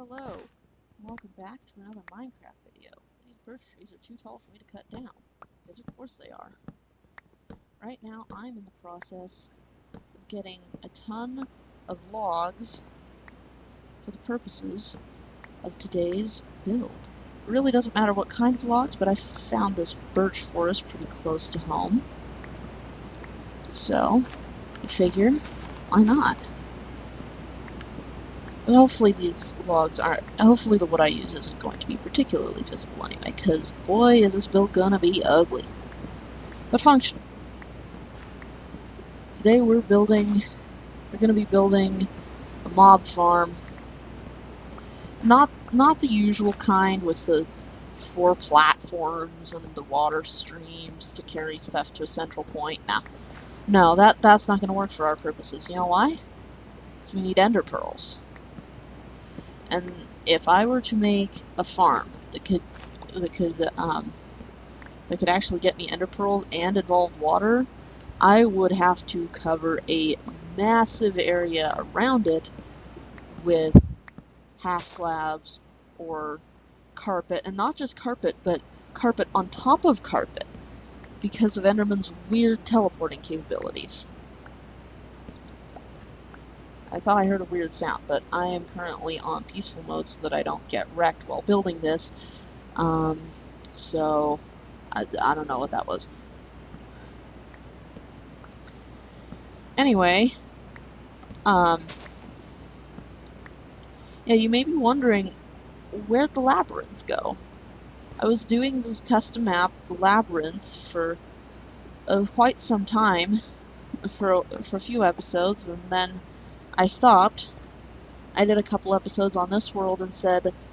Hello, welcome back to another Minecraft video. These birch trees are too tall for me to cut down, because of course they are. Right now I'm in the process of getting a ton of logs for the purposes of today's build. It really doesn't matter what kind of logs, but I found this birch forest pretty close to home. So, I figure, why not? But hopefully these logs aren't, hopefully the wood I use isn't going to be particularly visible anyway, because boy is this build gonna be ugly. But functional. Today we're gonna be building a mob farm. Not the usual kind with the 4 platforms and the water streams to carry stuff to a central point. No, that's not gonna work for our purposes. You know why? Because we need ender pearls. And if I were to make a farm that could actually get me ender pearls and involve water, I would have to cover a massive area around it with half slabs or carpet, and not just carpet, but carpet on top of carpet, because of Enderman's weird teleporting capabilities. I thought I heard a weird sound, but I am currently on peaceful mode so that I don't get wrecked while building this. So I don't know what that was. Anyway, yeah, you may be wondering, where'd the labyrinth go? I was doing the custom map, the labyrinth, for quite some time, for a few episodes, and then I stopped. I did a couple episodes on this world and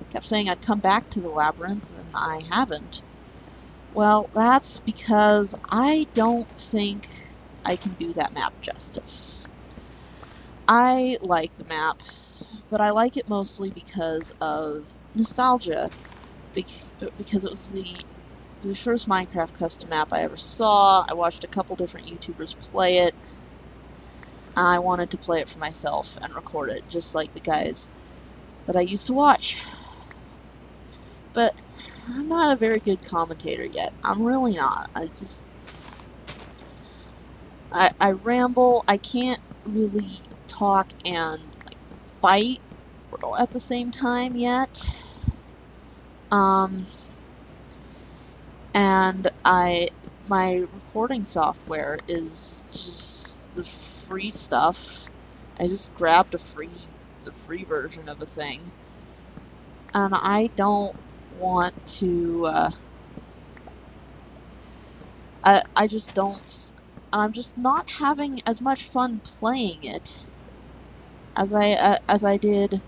kept saying I'd come back to the labyrinth, and I haven't. Well, that's because I don't think I can do that map justice. I like the map, but I like it mostly because of nostalgia, because it was the first Minecraft custom map I ever saw. I watched a couple different YouTubers play it. I wanted to play it for myself and record it, just like the guys that I used to watch. But I'm not a very good commentator yet. I'm really not. I ramble. I can't really talk and fight at the same time yet. And my recording software is just the free stuff. I just grabbed the free version of a thing, and I don't want to. I just don't. I'm just not having as much fun playing it as I did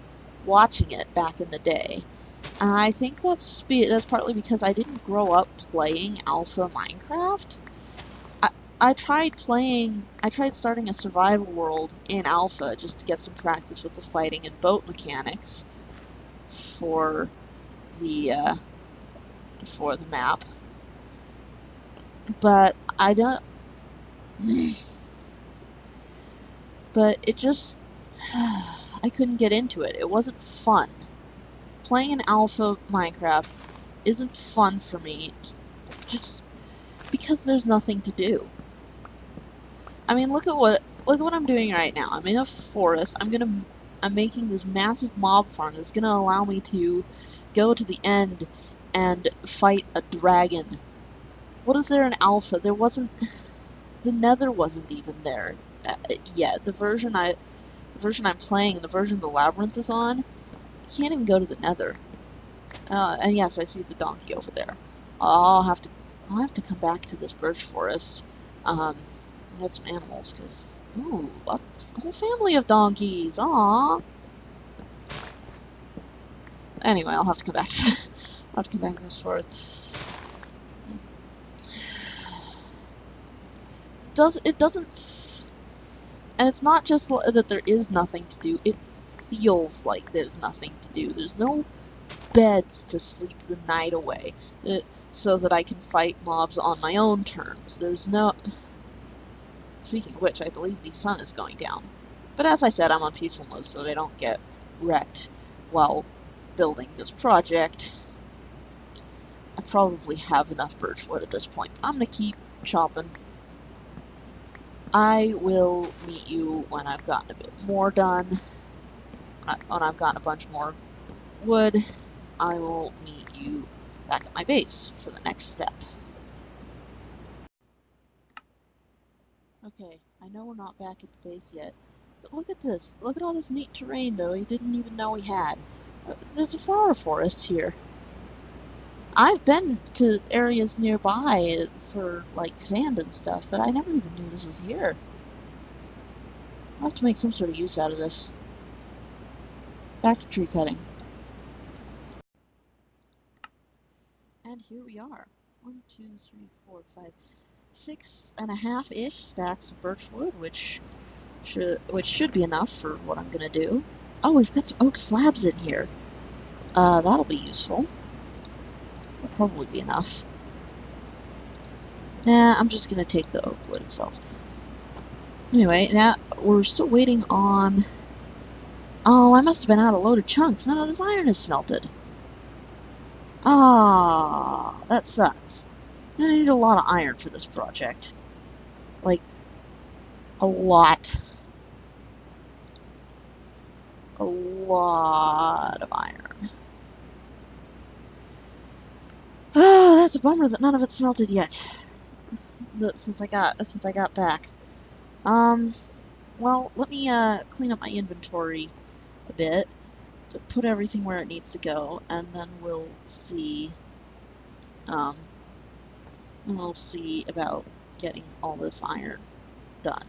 watching it back in the day. And I think that's partly because I didn't grow up playing alpha Minecraft. I tried starting a survival world in alpha just to get some practice with the fighting and boat mechanics for the map. But I don't. But it just, I couldn't get into it. It wasn't fun. Playing an alpha Minecraft isn't fun for me, just because there's nothing to do. I mean, look at what I'm doing right now. I'm in a forest. I'm making this massive mob farm that's gonna allow me to go to the end and fight a dragon. What is there in alpha? There wasn't. The Nether wasn't even there yet. The version I'm playing, the version the labyrinth is on, you can't even go to the Nether. And yes, I see the donkey over there. I'll have to come back to this birch forest. Get some animals, cause ooh, a whole family of donkeys. Aww. Anyway, I'll have to come back to this forest. It doesn't, and it's not just that there is nothing to do. It feels like there's nothing to do. There's no beds to sleep the night away, so that I can fight mobs on my own terms. There's no. Speaking of which, I believe the sun is going down. But as I said, I'm on peaceful mode so that I don't get wrecked while building this project. I probably have enough birch wood at this point. I'm gonna keep chopping. I will meet you when I've gotten a bit more done. When I've gotten a bunch more wood, I will meet you back at my base for the next step. Okay, I know we're not back at the base yet, but look at this. Look at all this neat terrain, though, he didn't even know he had. There's a flower forest here. I've been to areas nearby for, like, sand and stuff, but I never even knew this was here. I'll have to make some sort of use out of this. Back to tree cutting. And here we are. 1, 2, 3, 4, 5, 6.5-ish stacks of birch wood, which should be enough for what I'm gonna do. Oh, we've got some oak slabs in here. That'll be useful. That'll probably be enough. Nah, I'm just gonna take the oak wood itself. Anyway, now we're still waiting on... Oh, I must have been out a load of chunks. None of this iron is smelted. Ah, that sucks. I need a lot of iron for this project. Like, a lot. A lot of iron. Ah, that's a bummer that none of it's smelted yet. Since I got back. Well, let me clean up my inventory a bit, put everything where it needs to go, and then we'll see. We'll see about getting all this iron done.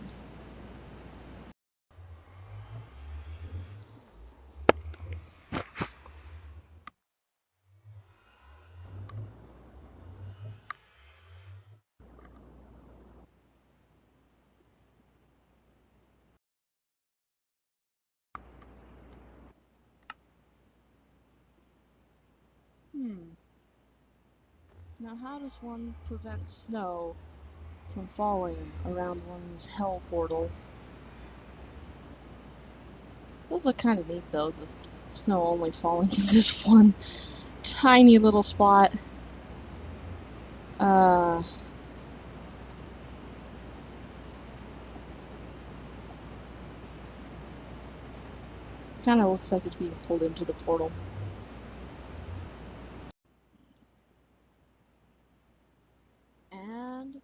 Now how does one prevent snow from falling around one's hell portal? Those look kind of neat though, the snow only falling in this one tiny little spot. Kind of looks like it's being pulled into the portal. And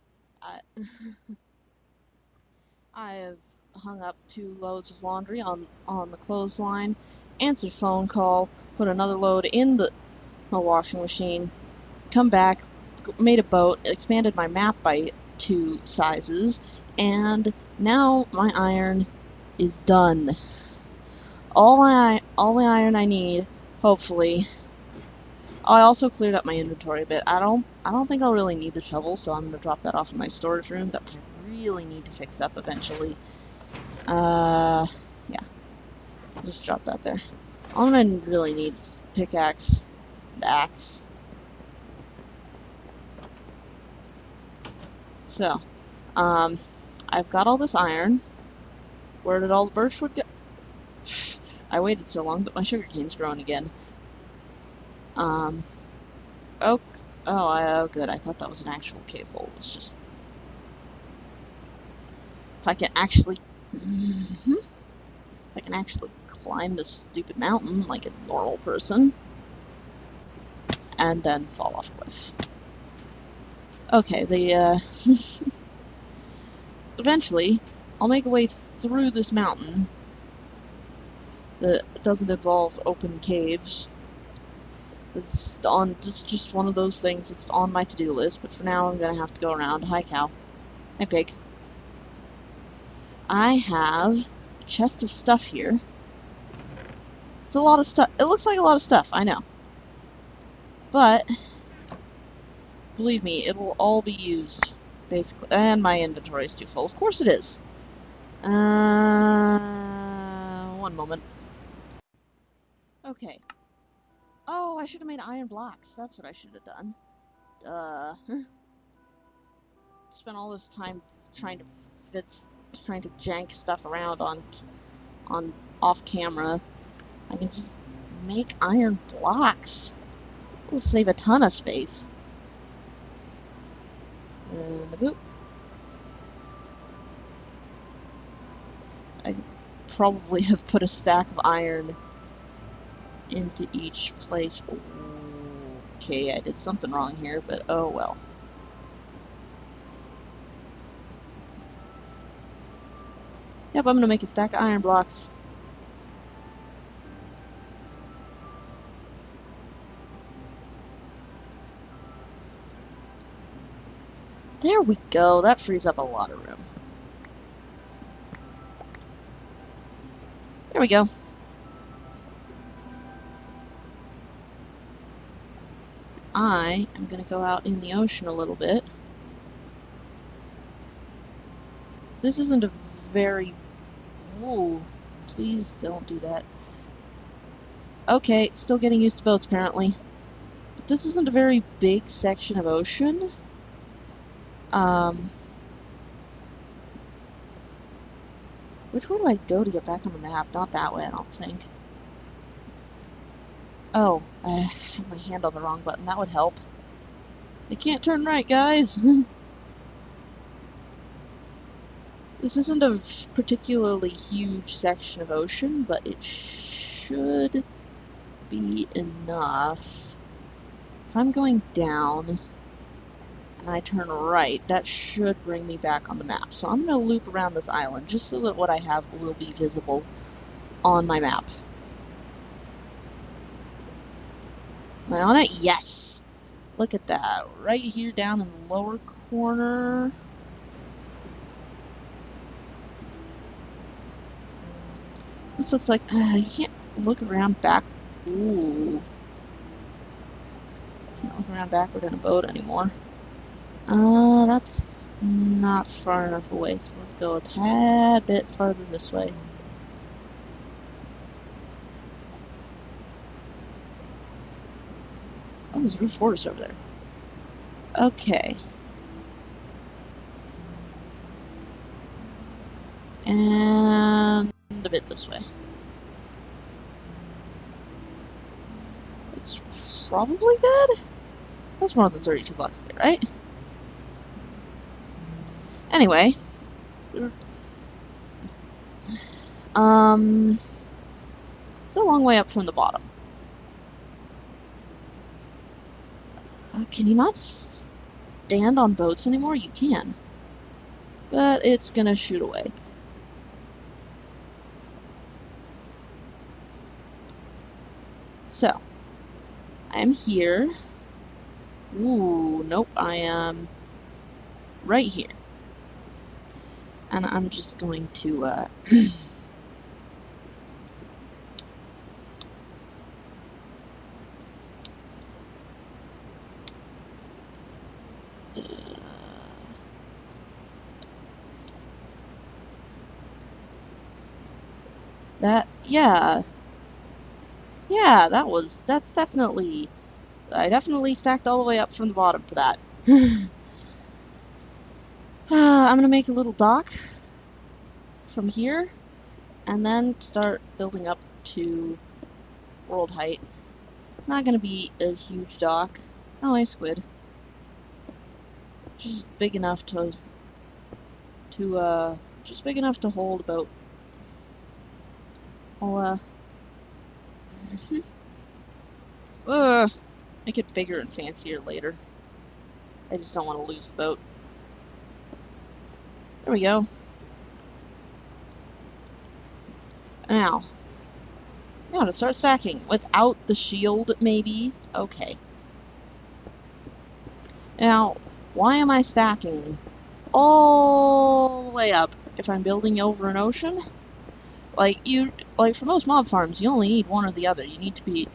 I have hung up 2 loads of laundry on the clothesline, answered a phone call, put another load in the washing machine, come back, made a boat, expanded my map by 2 sizes, and now my iron is done. All the iron I need, hopefully. Oh, I also cleared up my inventory a bit. I don't think I'll really need the shovel, so I'm gonna drop that off in my storage room that I really need to fix up eventually. Yeah. Just drop that there. I'm gonna really need pickaxe and axe. So, I've got all this iron. Where did all the birchwood go? I waited so long that my sugarcane's growing again. Oak. Oh, good. I thought that was an actual cave hole. It's just... If I can actually... If I can actually climb this stupid mountain like a normal person. And then fall off a cliff. Okay, eventually, I'll make a way through this mountain that doesn't involve open caves. It's just one of those things that's on my to-do list, but for now I'm gonna have to go around. Hi, cow. Hi, pig. I have a chest of stuff here. It's a lot of stuff. It looks like a lot of stuff, I know. But, believe me, it will all be used, basically. And my inventory is too full. Of course it is. One moment. Okay. Oh, I should have made iron blocks. That's what I should have done. Duh. Spent all this time trying to jank stuff around on off camera. I can just make iron blocks. We'll save a ton of space. And boop. I probably have put a stack of iron into each place. Okay, I did something wrong here, but oh well. Yep, I'm gonna make a stack of iron blocks. There we go. That frees up a lot of room. There we go. I am going to go out in the ocean a little bit. This isn't a very... Whoa. Please don't do that. Okay, still getting used to boats apparently. But this isn't a very big section of ocean. Which way do I go to get back on the map? Not that way, I don't think. Oh, I have my hand on the wrong button. That would help. I can't turn right, guys! This isn't a particularly huge section of ocean, but it should be enough. If I'm going down and I turn right, that should bring me back on the map. So I'm going to loop around this island just so that what I have will be visible on my map. Am I on it? Yes! Look at that. Right here down in the lower corner. This looks like... you can't look around back... Ooh. Can't look around backward in a boat anymore. That's not far enough away, so let's go a tad bit farther this way. Oh, there's a roof forest over there. Okay. And a bit this way. It's probably good? That's more than 32 blocks away, right? Anyway. It's a long way up from the bottom. Can you not stand on boats anymore? You can. But it's gonna shoot away. So, I'm here. Ooh, nope, I am right here. And I'm just going to, yeah, that's definitely, I definitely stacked all the way up from the bottom for that. I'm gonna make a little dock from here, and then start building up to world height. It's not gonna be a huge dock. Oh, a squid. Just big enough just big enough to hold about. I'll, make it bigger and fancier later. I just don't want to lose the boat. There we go. Now to start stacking without the shield, maybe. Okay. Now, why am I stacking all the way up if I'm building over an ocean? Like for most mob farms, you only need one or the other. You need to be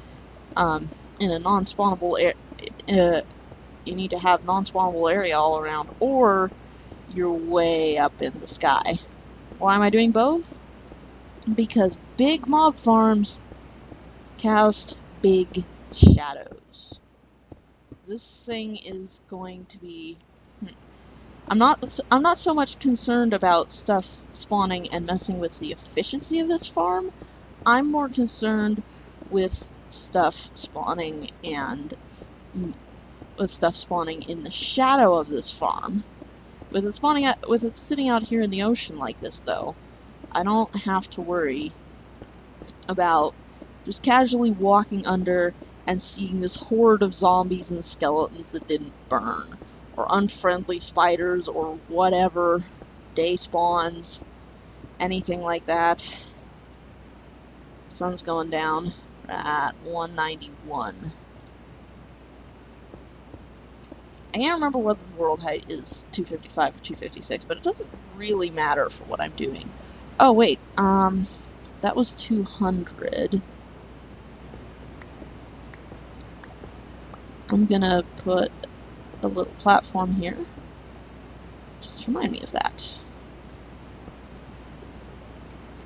in a non-spawnable you need to have non-spawnable area all around, or you're way up in the sky. Why am I doing both? Because big mob farms cast big shadows. This thing is going to be... I'm not so much concerned about stuff spawning and messing with the efficiency of this farm. I'm more concerned with stuff spawning and with stuff spawning in the shadow of this farm. With it sitting out here in the ocean like this, though, I don't have to worry about just casually walking under and seeing this horde of zombies and skeletons that didn't burn, or unfriendly spiders, or whatever, day spawns, anything like that. Sun's going down at 191. I can't remember whether the world height is 255 or 256, but it doesn't really matter for what I'm doing. Oh, wait, that was 200. I'm gonna put a little platform here. Just remind me of that.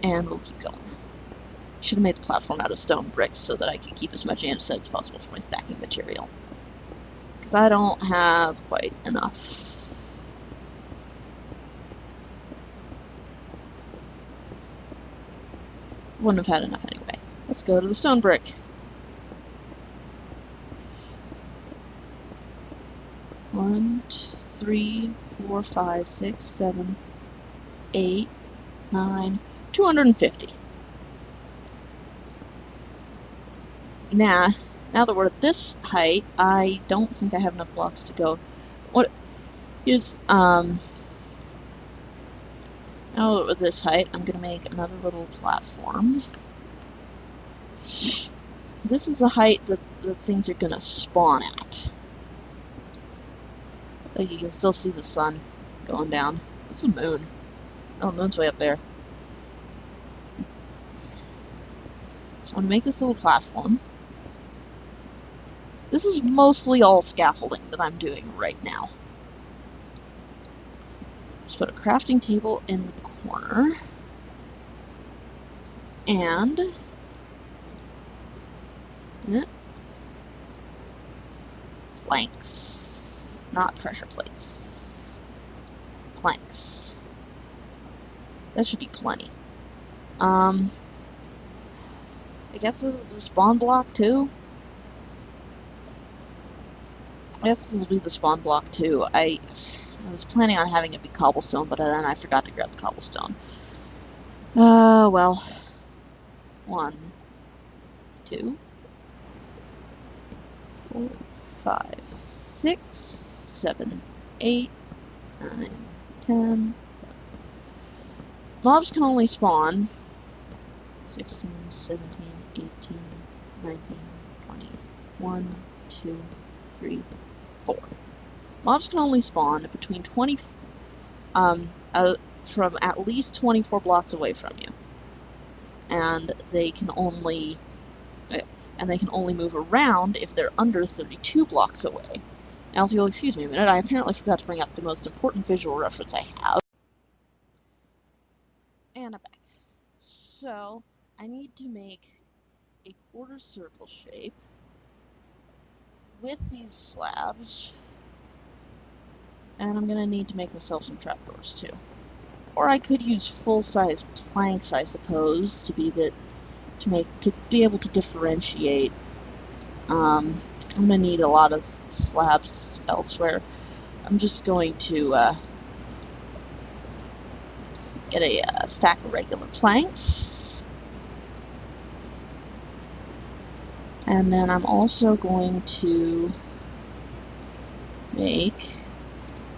And we'll keep going. Should have made the platform out of stone bricks so that I could keep as much andesite as possible for my stacking material. Because I don't have quite enough. Wouldn't have had enough anyway. Let's go to the stone brick. One, 2, 3, 4, 5, 6, 7, 8, 9, 250. Now that we're at this height, I don't think I have enough blocks to go. Here's, now that we're at this height, I'm gonna make another little platform. This is the height that things are gonna spawn at. Like, you can still see the sun going down. It's the moon. Oh, the moon's way up there. So I'm gonna make this little platform. This is mostly all scaffolding that I'm doing right now. Let's put a crafting table in the corner. And planks. Not pressure plates. Planks. That should be plenty. I guess this is the spawn block too? I guess this will be the spawn block too. I was planning on having it be cobblestone, but then I forgot to grab the cobblestone. Well. 1, 2, 4, 5, 6, 7, 8, 9, 10. Mobs can only spawn 16, 17, 18, 19, 20, 1, 2, 3, 4. Mobs can only spawn between 20, from at least 24 blocks away from you, and they can only move around if they're under 32 blocks away. Now, if you'll excuse me a minute, I apparently forgot to bring up the most important visual reference I have. And I'm back. So, I need to make a quarter circle shape with these slabs, and I'm gonna need to make myself some trapdoors too. Or I could use full-size planks, I suppose, to be able to differentiate. I'm gonna need a lot of slabs elsewhere. I'm just going to get a stack of regular planks. And then I'm also going to make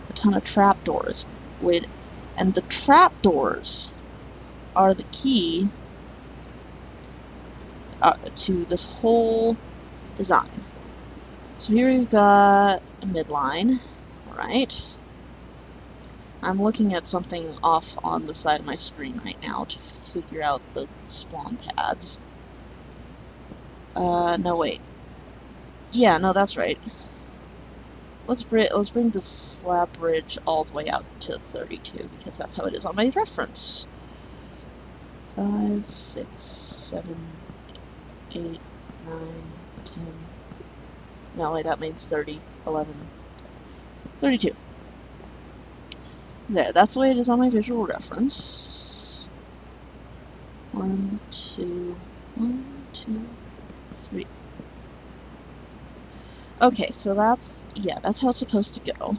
a ton of trapdoors. And the trapdoors are the key to this whole design. So here we've got a midline, right? I'm looking at something off on the side of my screen right now to figure out the spawn pads. No, wait. Yeah, no, that's right. Let's bring the slab bridge all the way out to 32, because that's how it is on my reference. 5, 6, 7, 8, 9, 10. No, wait, that means 30, 11, 32. There, that's the way it is on my visual reference. 1, 2, 1, 2, 3. Okay, so that's how it's supposed to go.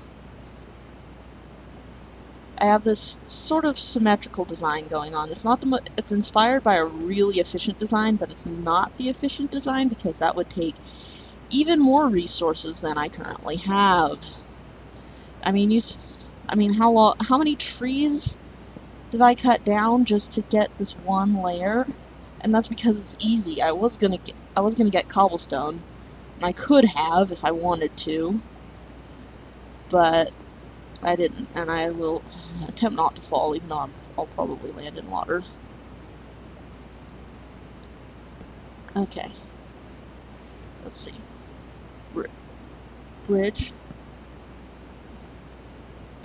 I have this sort of symmetrical design going on. It's not it's inspired by a really efficient design, but it's not the efficient design because that would take even more resources than I currently have. I mean, how many trees did I cut down just to get this one layer? And that's because it's easy. I was gonna get cobblestone, and I could have if I wanted to, but I didn't, and I will attempt not to fall, even though I'll probably land in water. Okay, let's see. Bridge,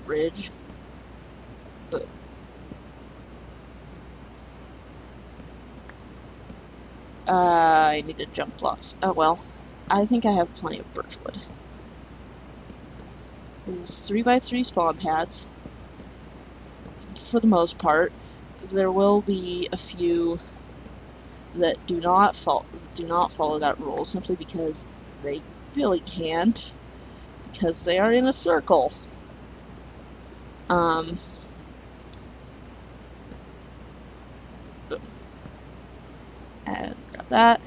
bridge, boom. I needed jump blocks. Oh well. I think I have plenty of birchwood. There's 3x3 spawn pads, for the most part. There will be a few that do not follow that rule, simply because they really can't, because they are in a circle. Boom. And grab that.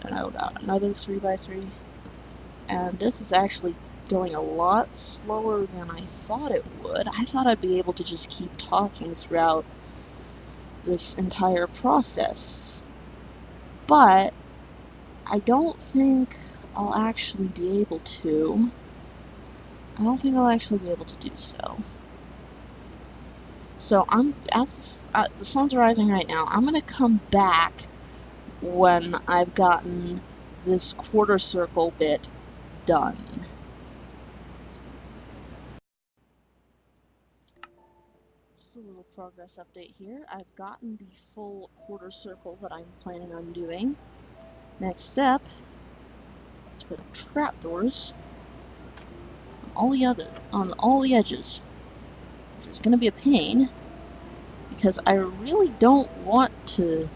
And I got another 3x3. And this is actually going a lot slower than I thought it would. I thought I'd be able to just keep talking throughout this entire process. But I don't think I'll actually be able to. I don't think I'll actually be able to do so. So the sun's rising right now. I'm gonna come back when I've gotten this quarter circle bit done. Just a little progress update here. I've gotten the full quarter circle that I'm planning on doing. Next step, let's put trapdoors on all the edges, which is going to be a pain because I really don't want to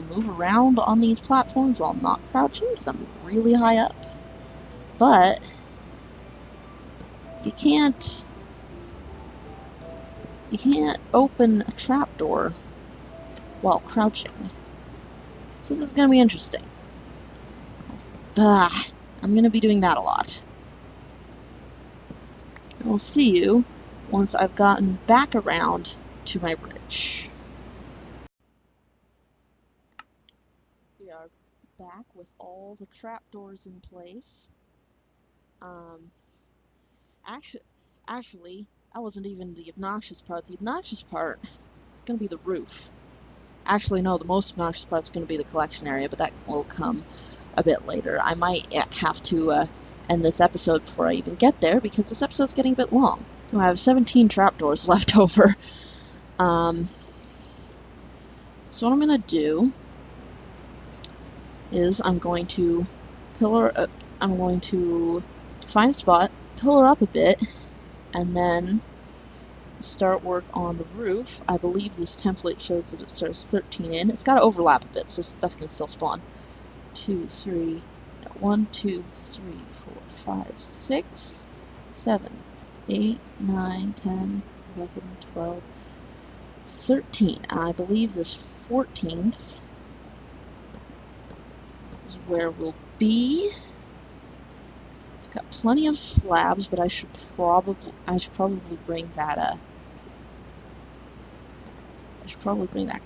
move around on these platforms while not crouching, so I'm really high up. But you can't open a trapdoor while crouching. So this is going to be interesting. I'm going to be doing that a lot. And we'll see you once I've gotten back around to my bridge. We are back with all the trapdoors in place. Actually, that wasn't even the obnoxious part. The obnoxious part is going to be the roof. Actually, no, the most obnoxious part is going to be the collection area, but that will come a bit later. I might have to end this episode before I even get there, because this episode's getting a bit long. I have 17 trapdoors left over. So what I'm going to do is I'm going to find a spot, pillar up a bit, and then start work on the roof. I believe this template shows that it starts 13 in. It's got to overlap a bit so stuff can still spawn. 1, 2, 3, 4, 5, 6, 7, 8, 9, 10, 11, 12, 13. I believe this 14th is where we'll be. Got plenty of slabs, but I should probably bring that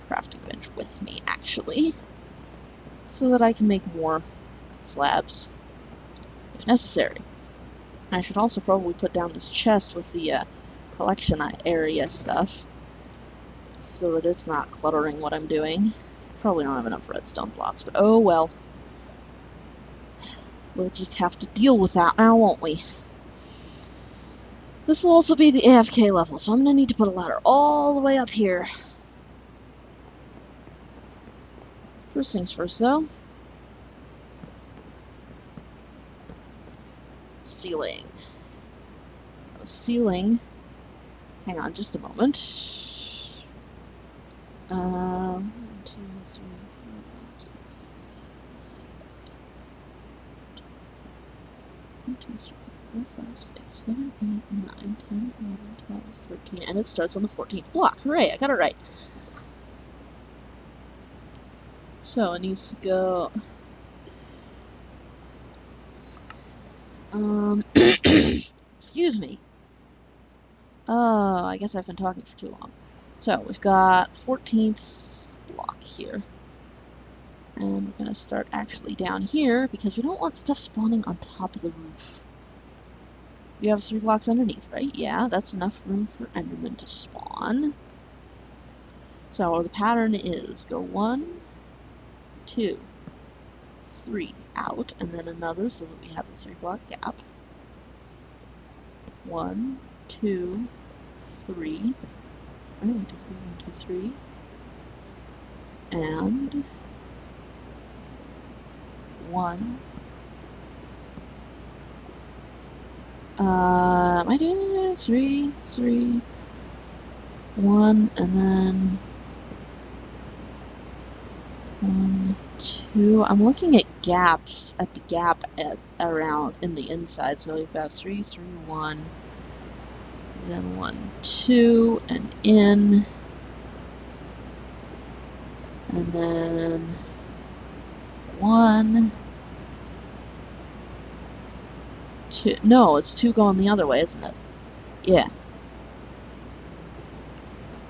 crafting bench with me, actually, so that I can make more slabs if necessary. I should also probably put down this chest with the collection area stuff, so that it's not cluttering what I'm doing. Probably don't have enough redstone blocks, but oh well. We'll just have to deal with that now, won't we? This will also be the AFK level, so I'm going to need to put a ladder all the way up here. First things first, though. Ceiling. Ceiling. Hang on just a moment. 1, 2, 3, 4, 5, 6, 7, 1, 2, 3, 4, 5, 6, 7, 8, 9, 10, 11, 12, 13, and it starts on the 14th block. Hooray, I got it right. So it needs to go... excuse me. Oh, I guess I've been talking for too long. So we've got 14th block here. And we're going to start actually down here because we don't want stuff spawning on top of the roof. You have 3 blocks underneath, right? Yeah, that's enough room for Enderman to spawn. So the pattern is go 1, 2, 3 out, and then another so that we have a 3-block gap. 1, 2, 3. 1, 2, 3, 1, 2, 3. And 1. Am I doing it? 3, 3, 1, and then 1, 2. I'm looking at gaps at the gap around in the inside. So we've got 3, 3, 1, then 1, 2, and in, and then 1, 2. No, it's 2 going the other way, isn't it? Yeah.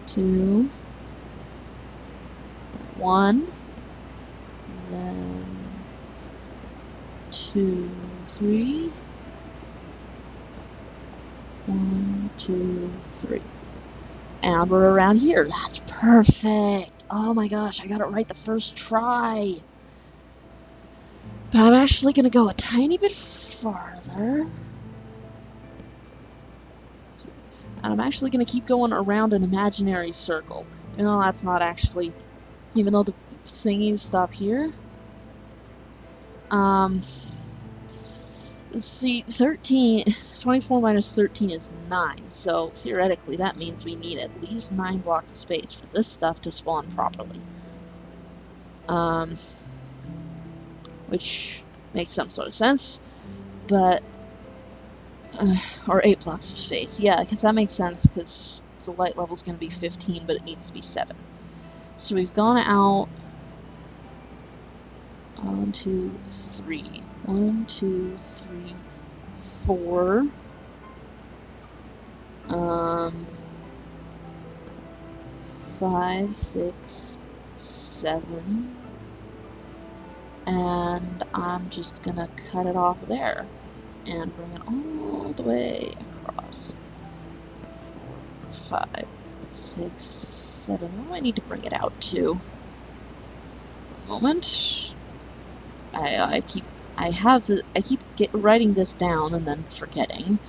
2, 1, then 2, 3, 1, 2, 3. And we're around here. That's perfect. Oh my gosh, I got it right the first try. But I'm actually going to go a tiny bit farther. And I'm actually going to keep going around an imaginary circle. You know, that's not actually... Even though the thingies stop here. Let's see, 24 minus 13 is 9, so theoretically that means we need at least 9 blocks of space for this stuff to spawn properly. Which makes some sort of sense, but... or 8 blocks of space, yeah, because that makes sense, because the light level is going to be 15, but it needs to be 7. So we've gone out... 1, 2, 3. 1, 2, 3, 4. 5, 6, 7. And I'm just gonna cut it off there and bring it all the way across. 4, 5, 6, 7. What do I need to bring it out to? A moment. I keep writing this down and then forgetting.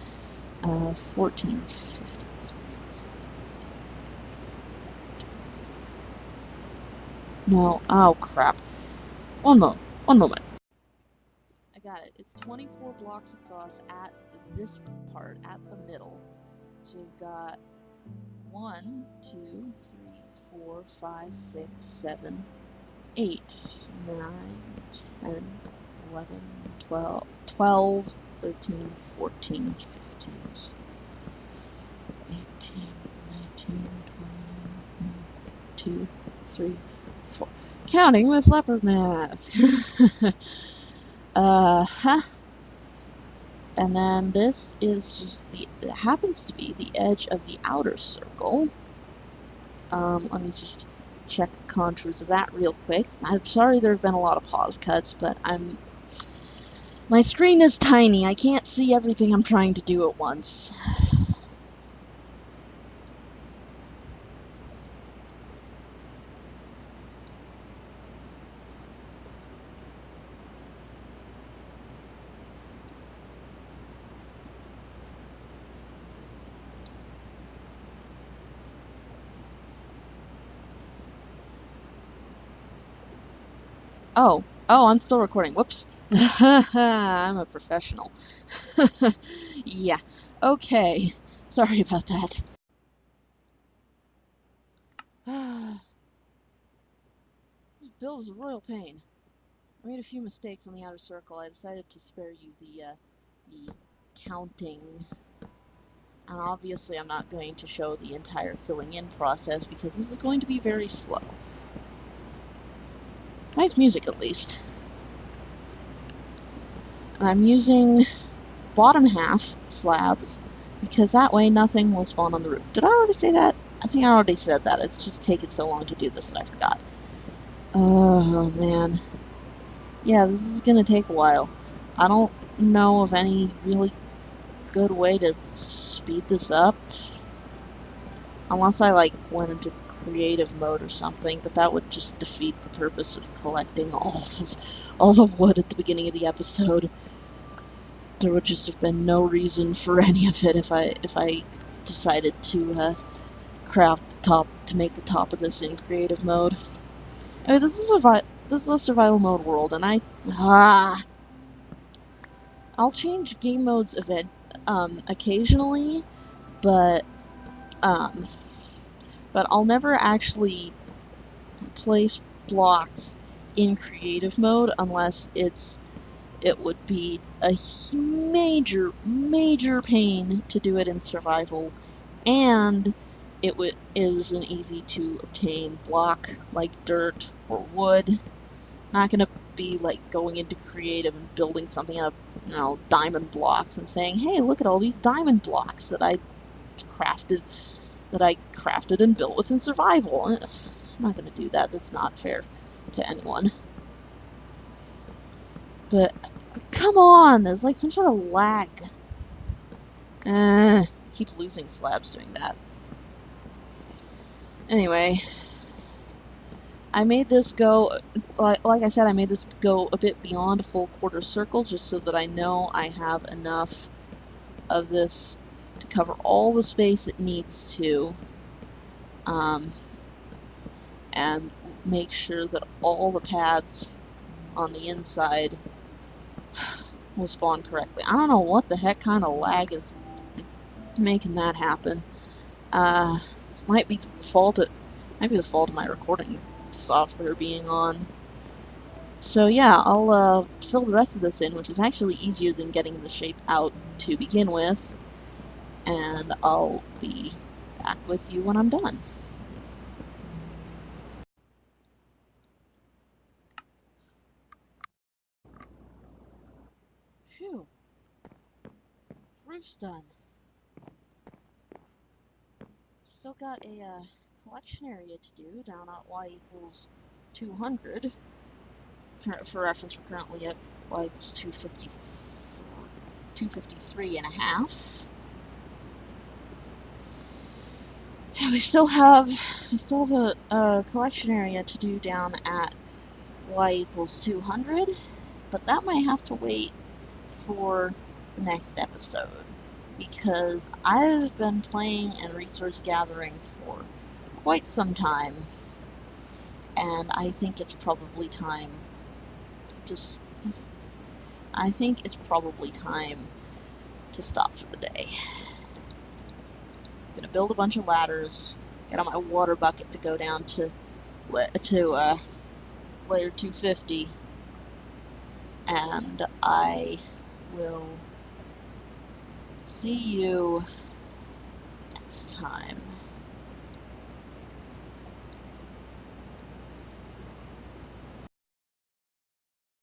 14, 15. No, oh crap. One moment. I got it. It's 24 blocks across at this part, at the middle. So we've got 1, 2, 3, 4, 5, 6, 7, 8, 9, 10, 11, 12, 13, 14, 15, 18, 19, 20, 2, 3, 4. Counting with leopard mask. And then this is just it happens to be the edge of the outer circle. Let me just check the contours of that real quick. I'm sorry there have been a lot of pause cuts, but my screen is tiny. I can't see everything I'm trying to do at once. Oh, I'm still recording. Whoops. I'm a professional. Yeah. Okay. Sorry about that. This build is a royal pain. I made a few mistakes on the outer circle. I decided to spare you the be counting. And obviously I'm not going to show the entire filling in process because this is going to be very slow. Nice music at least. And I'm using bottom half slabs because that way nothing will spawn on the roof. Did I already say that? I think I already said that. It's just taken so long to do this that I forgot. Oh man. Yeah, this is gonna take a while. I don't know of any really good way to speed this up. Unless I like went into creative mode or something, but that would just defeat the purpose of collecting all the wood at the beginning of the episode. There would just have been no reason for any of it if I decided to craft the top to make the top of this in creative mode. Anyway, this is a survival mode world, and I'll change game modes occasionally, but I'll never actually place blocks in creative mode unless it would be a major pain to do it in survival, and it is an easy to obtain block like dirt or wood. Not gonna be like going into creative and building something out of diamond blocks and saying, hey, look at all these diamond blocks that I crafted and built within survival. I'm not gonna do that. That's not fair to anyone. But come on, there's like some sort of lag. I keep losing slabs doing that. Anyway, I made this go, like I said, I made this go a bit beyond a full quarter circle just so that I know I have enough of this to cover all the space it needs to, and make sure that all the pads on the inside will spawn correctly. I don't know what the heck kind of lag is making that happen. Might be the fault of my recording software being on. So yeah, I'll fill the rest of this in, which is actually easier than getting the shape out to begin with, and I'll be back with you when I'm done. Phew, roof's done. Still got a collection area to do down at y equals 200. For reference, we're currently at y equals 253 and a half. And we still have a collection area to do down at y equals 200, but that might have to wait for the next episode, because I've been playing and resource gathering for quite some time, and I think it's probably time to stop for the day. I'm gonna build a bunch of ladders, get on my water bucket to go down to layer 250, and I will see you next time.